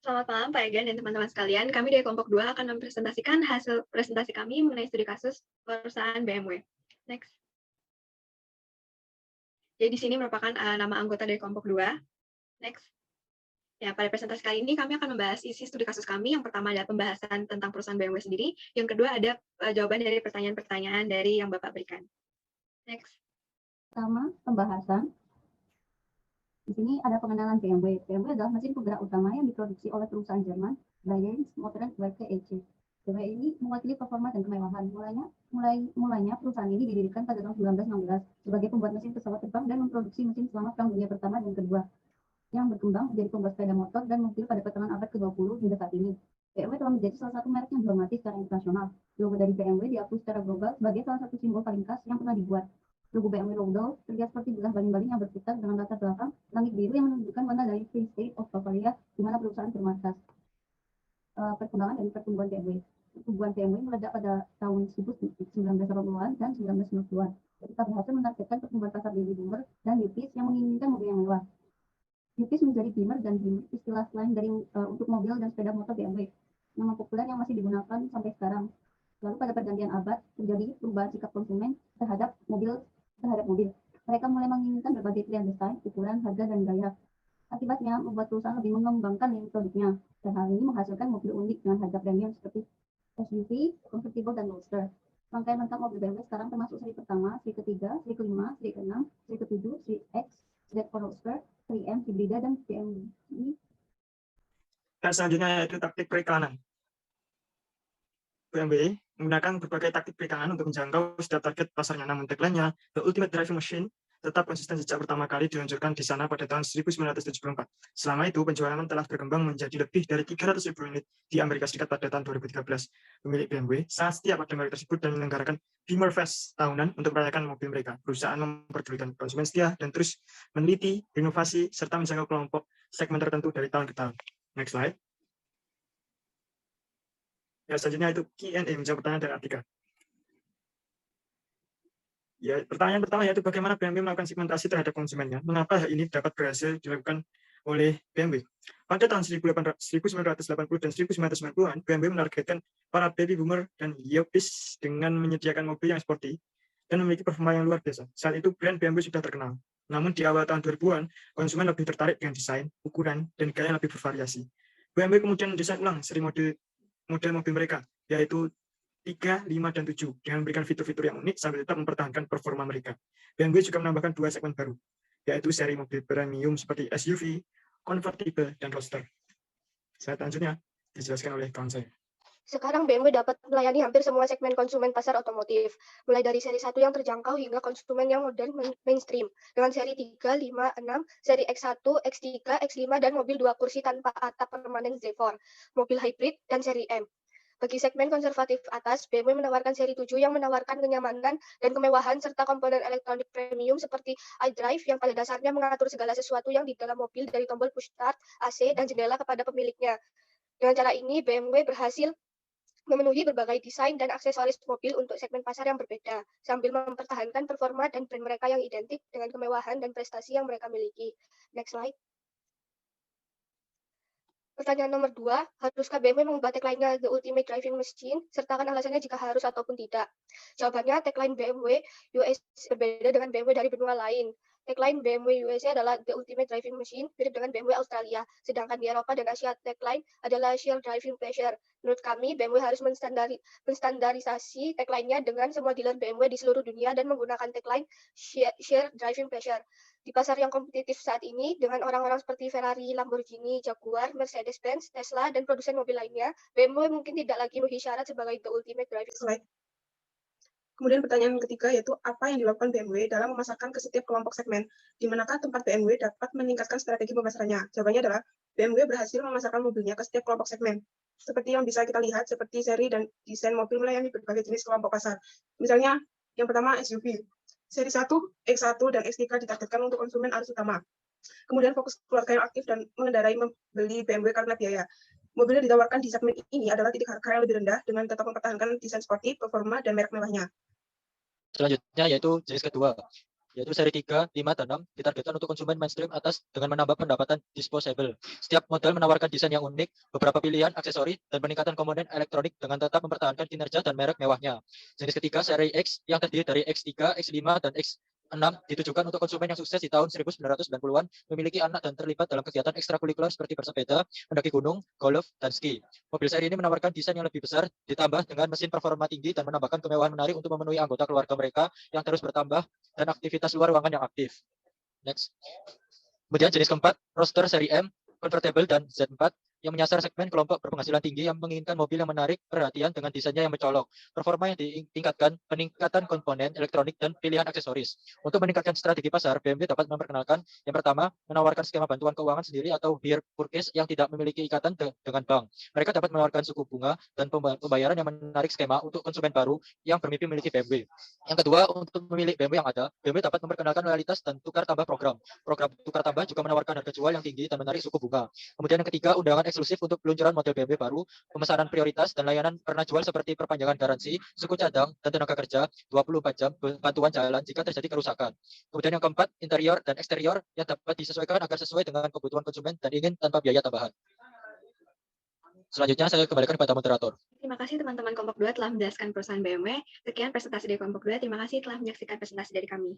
Selamat malam Pak Egan dan teman-teman sekalian. Kami dari kelompok 2 akan mempresentasikan hasil presentasi kami mengenai studi kasus perusahaan BMW. Next. Jadi di sini merupakan nama anggota dari kelompok 2. Next. Ya, pada presentasi kali ini kami akan membahas isi studi kasus kami. Yang pertama adalah pembahasan tentang perusahaan BMW sendiri. Yang kedua ada jawaban dari pertanyaan-pertanyaan dari yang Bapak berikan. Next. Pertama, pembahasan. Di sini ada pengenalan BMW. BMW adalah mesin penggerak utama yang diproduksi oleh perusahaan Jerman, Daimler Motorenwerke EC. BMW ini mewakili performa dan kemewahan. Mulainya perusahaan ini didirikan pada tahun 1916 sebagai pembuat mesin pesawat terbang dan memproduksi mesin selama Perang Dunia Pertama dan Kedua, yang berkembang menjadi pembuat sepeda motor dan mobil pada pertengahan abad ke-20 hingga saat ini. BMW telah menjadi salah satu merek yang dihormati secara internasional. Logo dari BMW diakui secara global sebagai salah satu simbol paling khas yang pernah dibuat. Logo BMW Rudolph terlihat seperti bilah baling-baling yang berputar dengan latar belakang langit biru yang menunjukkan warna dari Free State of Bavaria, di mana perusahaan bermarkas. Perkembangan dan pertumbuhan BMW. Pertumbuhan BMW meledak pada tahun 1980-an dan 1990-an. Ketika berhasil menargetkan pertumbuhan pasar baby boomer dan yuppies yang menginginkan mobil yang mewah. Yuppies menjadi Beamer dan Beamer, istilah selain dari untuk mobil dan sepeda motor BMW. Nama populer yang masih digunakan sampai sekarang. Lalu pada pergantian abad terjadi perubahan sikap konsumen terhadap mobil. Mereka mulai menginginkan berbagai pilihan desain, ukuran, harga, dan gaya. Akibatnya membuat perusahaan lebih mengembangkan lini produknya, dan hal ini menghasilkan mobil unik dengan harga premium seperti SUV, convertible, dan roadster. Rangkaian lengkap mobil BMW sekarang termasuk seri pertama, seri ketiga, seri kelima, seri keenam, seri ketujuh, seri X, Z4 Roadster, seri M, Hibrida, dan BMW. Dan selanjutnya yaitu taktik periklanan. BMW menggunakan berbagai taktik periklanan untuk menjangkau setiap target pasarnya, namun tagline-nya The Ultimate Driving Machine tetap konsisten sejak pertama kali diluncurkan di sana pada tahun 1974. Selama itu, penjualan telah berkembang menjadi lebih dari 300.000 unit di Amerika Serikat pada tahun 2013. Pemilik BMW sangat setia pada merek tersebut dan menyelenggarakan Beamer Fest tahunan untuk merayakan mobil mereka. Perusahaan memperdulikan konsumen setia dan terus meneliti, inovasi, serta menjangkau kelompok segmen tertentu dari tahun ke tahun. Next slide. Ya, selanjutnya itu Q&A, menjawab pertanyaan dari Artika. Ya, pertanyaan pertama yaitu bagaimana BMW melakukan segmentasi terhadap konsumennya? Mengapa hal ini dapat berhasil dilakukan oleh BMW? Pada tahun 1980 dan 1990-an, BMW menargetkan para baby boomer dan yuppies dengan menyediakan mobil yang sporty dan memiliki performa yang luar biasa. Saat itu brand BMW sudah terkenal. Namun di awal tahun 2000-an, konsumen lebih tertarik dengan desain, ukuran, dan gaya yang lebih bervariasi. BMW kemudian mendesain ulang seri model mobil mereka, yaitu 3, 5, dan 7, dengan memberikan fitur-fitur yang unik sambil tetap mempertahankan performa mereka. BMW juga menambahkan 2 segmen baru, yaitu seri mobil premium seperti SUV, convertible, dan roadster. Selanjutnya dijelaskan oleh kawan saya. Sekarang BMW dapat melayani hampir semua segmen konsumen pasar otomotif, mulai dari seri 1 yang terjangkau hingga konsumen yang modern mainstream, dengan seri 3, 5, 6, seri X1, X3, X5, dan mobil 2 kursi tanpa atap permanen Z4, mobil hybrid, dan seri M. Bagi segmen konservatif atas, BMW menawarkan seri 7 yang menawarkan kenyamanan dan kemewahan serta komponen elektronik premium seperti iDrive yang pada dasarnya mengatur segala sesuatu yang di dalam mobil dari tombol push start, AC, dan jendela kepada pemiliknya. Dengan cara ini, BMW berhasil memenuhi berbagai desain dan aksesoris mobil untuk segmen pasar yang berbeda, sambil mempertahankan performa dan brand mereka yang identik dengan kemewahan dan prestasi yang mereka miliki. Next slide. Pertanyaan nomor 2, haruskah BMW mengubah tagline-nya The Ultimate Driving Machine? Sertakan alasannya jika harus ataupun tidak. Jawabannya, tagline BMW US berbeda dengan BMW dari benua lain. Tagline BMW USA adalah The Ultimate Driving Machine, mirip dengan BMW Australia. Sedangkan di Eropa dan Asia, tagline adalah Sheer Driving Pleasure. Menurut kami, BMW harus menstandarisasi tagline-nya dengan semua dealer BMW di seluruh dunia dan menggunakan tagline Sheer Driving Pleasure. Di pasar yang kompetitif saat ini, dengan orang-orang seperti Ferrari, Lamborghini, Jaguar, Mercedes-Benz, Tesla, dan produsen mobil lainnya, BMW mungkin tidak lagi memenuhi syarat sebagai the ultimate driving. Slide. Kemudian pertanyaan ketiga yaitu apa yang dilakukan BMW dalam memasarkan ke setiap kelompok segmen? Di manakah tempat BMW dapat meningkatkan strategi pemasarannya? Jawabannya adalah BMW berhasil memasarkan mobilnya ke setiap kelompok segmen. Seperti yang bisa kita lihat, seperti seri dan desain mobil melayani berbagai jenis kelompok pasar. Misalnya, yang pertama SUV. Seri 1, X1, dan X3 ditargetkan untuk konsumen arus utama. Kemudian fokus keluarga yang aktif dan mengendarai membeli BMW karena biaya. Mobil yang ditawarkan di segmen ini adalah titik harga yang lebih rendah dengan tetap mempertahankan desain sporty, performa, dan merek mewahnya. Selanjutnya yaitu jenis kedua, yaitu seri 3, 5, dan 6 ditargetkan untuk konsumen mainstream atas dengan menambah pendapatan disposable. Setiap model menawarkan desain yang unik, beberapa pilihan aksesori, dan peningkatan komponen elektronik dengan tetap mempertahankan kinerja dan merek mewahnya. Jenis ketiga seri X yang terdiri dari X3, X5, dan X6 ditujukan untuk konsumen yang sukses di tahun 1990-an, memiliki anak dan terlibat dalam kegiatan ekstrakurikuler seperti bersepeda, mendaki gunung, golf, dan ski. Mobil seri ini menawarkan desain yang lebih besar, ditambah dengan mesin performa tinggi dan menambahkan kemewahan menarik untuk memenuhi anggota keluarga mereka yang terus bertambah dan aktivitas luar ruangan yang aktif. Next. Kemudian jenis keempat, roadster seri M, convertible dan Z4 yang menyasar segmen kelompok berpenghasilan tinggi yang menginginkan mobil yang menarik perhatian dengan desainnya yang mencolok, performa yang ditingkatkan, peningkatan komponen elektronik dan pilihan aksesoris. Untuk meningkatkan strategi pasar, BMW dapat memperkenalkan yang pertama, menawarkan skema bantuan keuangan sendiri atau hire purchase yang tidak memiliki ikatan dengan bank. Mereka dapat menawarkan suku bunga dan pembayaran yang menarik skema untuk konsumen baru yang bermimpi memiliki BMW. Yang kedua, untuk memilih BMW yang ada, BMW dapat memperkenalkan loyalitas dan tukar tambah program. Program tukar tambah juga menawarkan harga jual yang tinggi dan menarik suku bunga. Kemudian yang ketiga, undangan eksklusif untuk peluncuran model BMW baru, pemesanan prioritas dan layanan pernah jual seperti perpanjangan garansi, suku cadang, dan tenaga kerja 24 jam, bantuan jalan jika terjadi kerusakan. Kemudian yang keempat, interior dan eksterior yang dapat disesuaikan agar sesuai dengan kebutuhan konsumen dan ingin tanpa biaya tambahan. Selanjutnya saya kembalikan kepada moderator. Terima kasih teman-teman kelompok 2 telah menjelaskan perusahaan BMW. Sekian presentasi dari kelompok 2. Terima kasih telah menyaksikan presentasi dari kami.